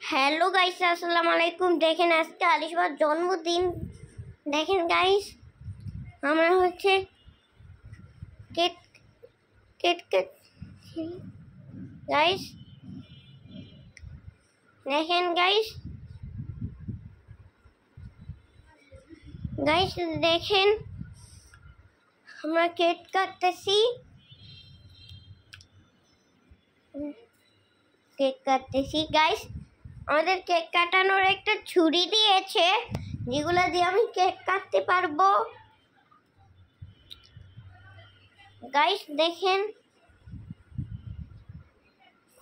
Hello guys, আসসালামু আলাইকুম। দেখেন আজকে আলিশবার জন্মদিন। দেখেন গাইস, আমরা হচ্ছে কেক কেক কেক গাইস, দেখেন গাইস গাইস দেখেন আমরা কেক কাটতেছি গাইস। আমাদের কেক কাটানোর একটা ছুরি দিয়েছে, যেগুলো দিয়ে আমি কেক কাটতে পারবো। গাইস দেখেন,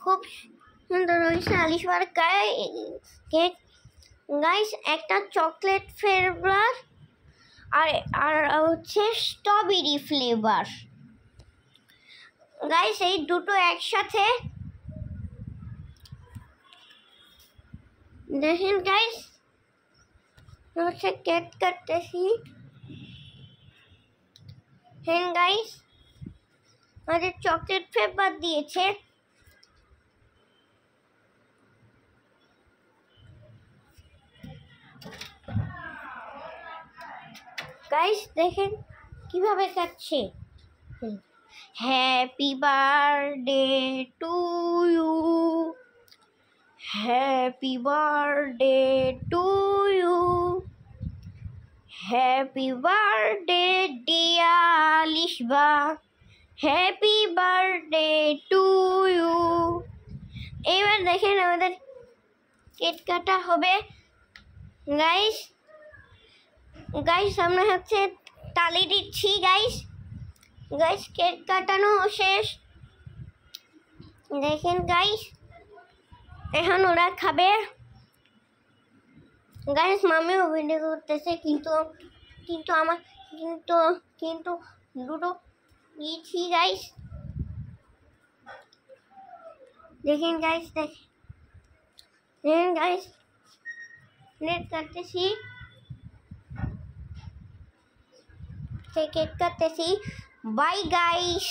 খুব সুন্দর হয়েছে আলিশবার কেক। গাইস একটা চকলেট ফ্লেভার আর আর হচ্ছে স্ট্রবেরি ফ্লেভার। গাইস এই দুটো একসাথে দেখেন গাইস, হচ্ছে কেক কাটতেছি। হ্যাঁ গাইস, আমাদের চকলেট ফ্লেভার দিয়েছে। গাইস দেখেন কিভাবে কাটছে। Happy birthday to you, happy birthday to you, happy birthday dear Alishba, happy birthday to you. এবার দেখেন আমাদের কেক কাটা হবে। গাইস গাইস আমরা হচ্ছে তালি দিচ্ছি। গাইস কেক কাটানো শেষ। দেখেন গাইস, এখন ওরা খাবে। গাইস মামিও ভিডিও করতেছে, কিন্তু কিন্তু আমার কিন্তু কিন্তু দুটো দিয়েছি। গাইস দেখেন গাইস, দেখেন গাইস কেক কাটতেছি, কেক কাটতেছি। Bye guys.